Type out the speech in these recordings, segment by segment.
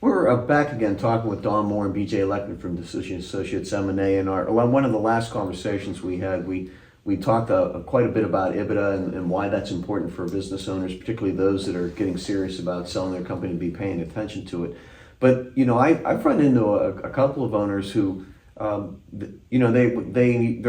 We're back again talking with Don Moore and BJ Leckman from Decision Associates M&A. And one of the last conversations we had, we talked quite a bit about EBITDA and why that's important for business owners, particularly those that are getting serious about selling their company, to be paying attention to it. But I've run into a couple of owners who, they're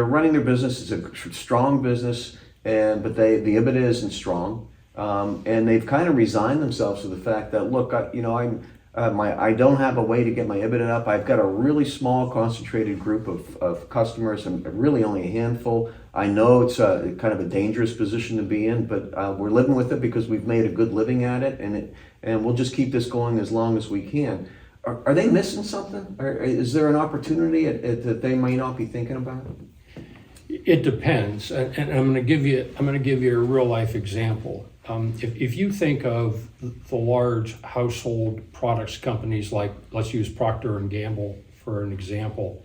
running their business. It's a strong business, but the EBITDA isn't strong, and they've kind of resigned themselves to the fact that, look, I don't have a way to get my EBITDA up. I've got a really small, concentrated group of customers, and really only a handful. I know it's kind of a dangerous position to be in, but we're living with it because we've made a good living at it, and we'll just keep this going as long as we can. Are they missing something? Or is there an opportunity that they may not be thinking about? It depends, and I'm going to give you a real life example. If you think of the large household products companies, like let's use Procter and Gamble for an example.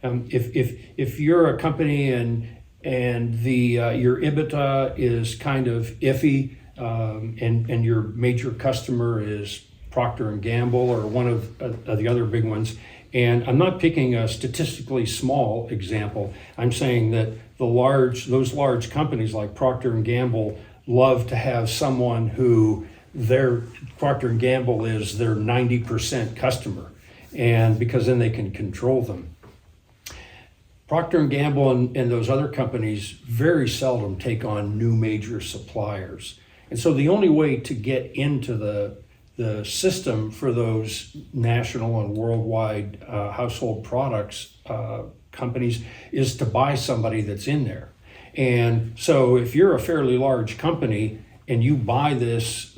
If you're a company and your EBITDA is kind of iffy, and your major customer is Procter and Gamble or one of the other big ones, and I'm not picking a statistically small example. I'm saying that those large companies like Procter and Gamble love to have someone who Procter and Gamble is their 90% customer, and because then they can control them. Procter and Gamble and those other companies very seldom take on new major suppliers. And so the only way to get into the system for those national and worldwide household products companies is to buy somebody that's in there. And so if you're a fairly large company and you buy this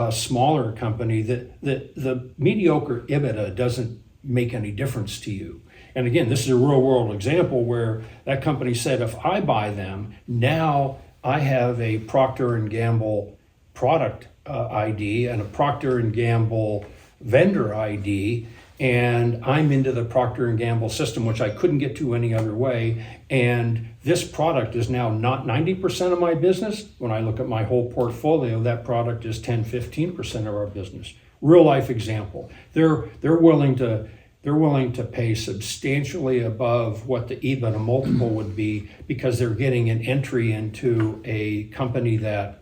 smaller company, the mediocre EBITDA doesn't make any difference to you. And again, this is a real world example where that company said, if I buy them, now I have a Procter and Gamble product ID and a Procter and Gamble vendor ID, and I'm into the Procter and Gamble system, which I couldn't get to any other way. And this product is now not 90% of my business. When I look at my whole portfolio, that product is 10, 15% of our business. Real life example. They're willing to pay substantially above what the EBITDA multiple would be because they're getting an entry into a company that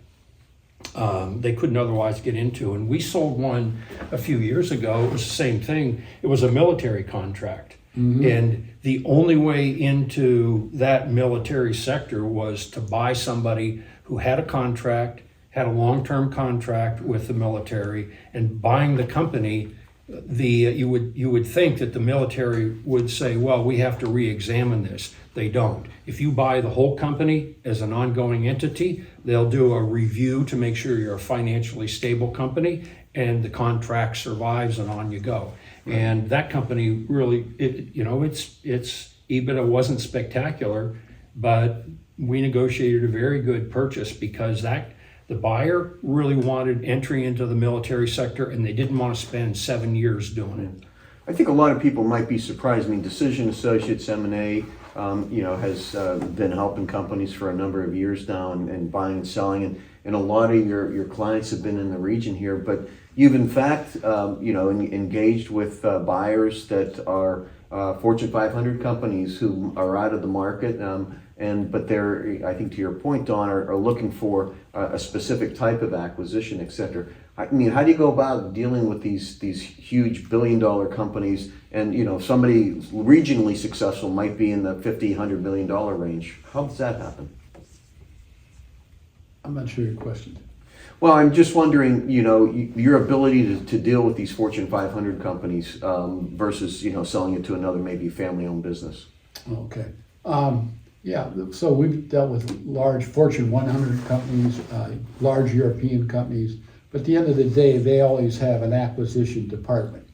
they couldn't otherwise get into. And we sold one a few years ago. It was the same thing. It was a military contract. Mm-hmm. And the only way into that military sector was to buy somebody who had a contract, had a long-term contract with the military, and buying the company. You would think that the military would say, well, we have to re-examine this. They don't. If you buy the whole company as an ongoing entity, they'll do a review to make sure you're a financially stable company and the contract survives and on you go. Right. And that company really, its EBITDA wasn't spectacular, but we negotiated a very good purchase because the buyer really wanted entry into the military sector, and they didn't want to spend 7 years doing it. I think a lot of people might be surprised. I mean, Decision Associates M&A, has been helping companies for a number of years now, and buying and selling, and a lot of your clients have been in the region here. But you've in fact, engaged with buyers that are Fortune 500 companies who are out of the market. But they're, I think to your point, Don, are looking for a specific type of acquisition, et cetera. I mean, how do you go about dealing with these huge billion-dollar companies? And somebody regionally successful might be in the $50-100 million range. How does that happen? I'm not sure your question. Well, I'm just wondering, your ability to deal with these Fortune 500 companies versus selling it to another maybe family-owned business. Okay. Yeah, so we've dealt with large Fortune 100 companies, large European companies, but at the end of the day, they always have an acquisition department,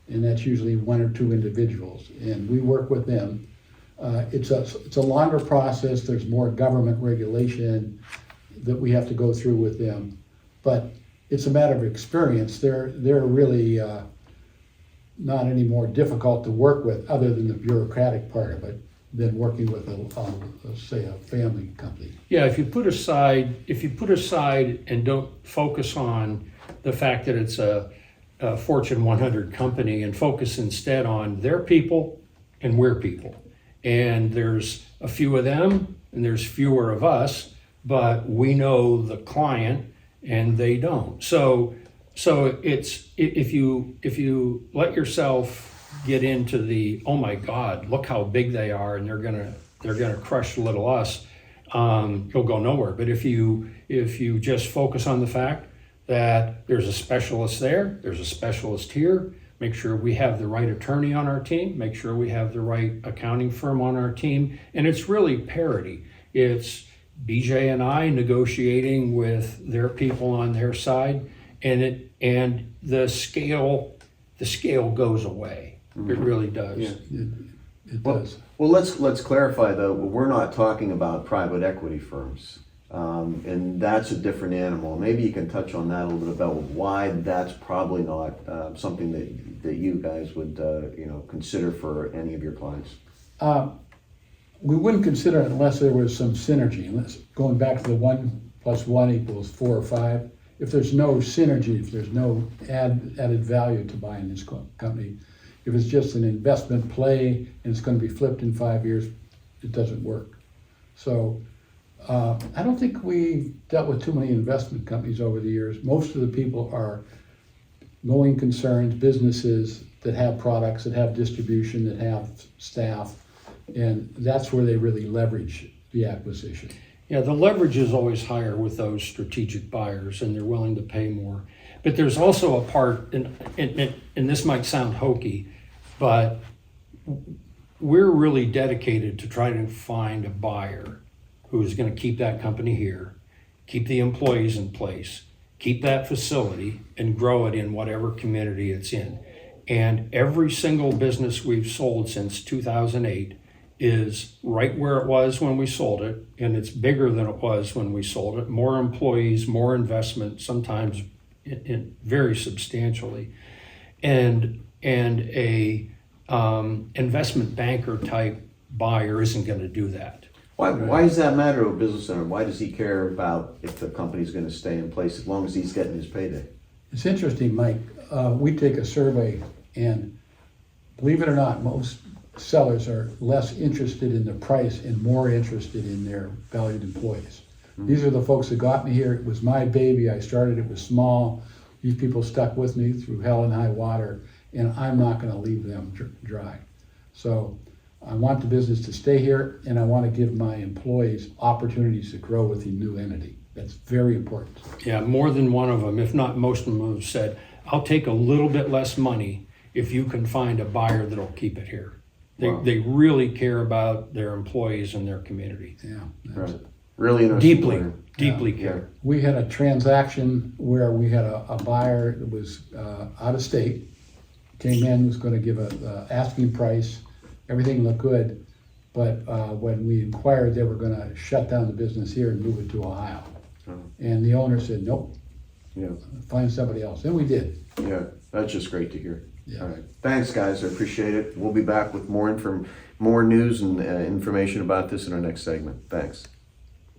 and that's usually one or two individuals, and we work with them. It's a longer process. There's more government regulation that we have to go through with them, but it's a matter of experience. They're really not any more difficult to work with, other than the bureaucratic part of it, than working with say a family company. Yeah, if you put aside and don't focus on the fact that it's a a Fortune 100 company and focus instead on their people and we're people. And there's a few of them and there's fewer of us, but we know the client and they don't. So it's, if you let yourself get into the, oh my God, look how big they are and they're gonna crush little us, you'll go nowhere. But if you just focus on the fact that there's a specialist there, there's a specialist here, make sure we have the right attorney on our team, make sure we have the right accounting firm on our team, and it's really parity. It's BJ and I negotiating with their people on their side, and the scale goes away. It really does. Yeah. It does. Well, let's clarify though, we're not talking about private equity firms. And that's a different animal. Maybe you can touch on that a little bit about why that's probably not something that you guys would consider for any of your clients. We wouldn't consider it unless there was some synergy. Going back to the 1 + 1 = 4 or 5. If there's no synergy, if there's no added value to buying this company, if it's just an investment play and it's going to be flipped in 5 years, it doesn't work. So I don't think we dealt with too many investment companies over the years. Most of the people are going concerns, businesses that have products, that have distribution, that have staff, and that's where they really leverage the acquisition. Yeah, the leverage is always higher with those strategic buyers, and they're willing to pay more. But there's also a part, and this might sound hokey, but we're really dedicated to trying to find a buyer who's going to keep that company here, keep the employees in place, keep that facility, and grow it in whatever community it's in. And every single business we've sold since 2008 is right where it was when we sold it, and it's bigger than it was when we sold it. More employees, more investment, sometimes in very substantially, and a investment banker type buyer isn't going to do that. Why does that matter to a business owner? Why does he care about if the company's going to stay in place as long as he's getting his payday? It's interesting, Mike. We take a survey, and believe it or not, most sellers are less interested in the price and more interested in their valued employees. These are the folks that got me here. It was my baby. I started it was small. These people stuck with me through hell and high water, and I'm not going to leave them dry. So I want the business to stay here, and I want to give my employees opportunities to grow with the new entity. That's very important. Yeah, more than one of them, if not most of them, have said, I'll take a little bit less money if you can find a buyer that'll keep it here. They really care about their employees and their community. Yeah. Right. Really interesting. Deeply care. We had a transaction where we had a buyer that was out of state, came in, was going to give a asking price, everything looked good, but when we inquired, they were going to shut down the business here and move it to Ohio. And the owner said, nope, find somebody else. And we did. Yeah, that's just great to hear. Yeah. All right. Thanks, guys. I appreciate it. We'll be back with more news and information about this in our next segment. Thanks.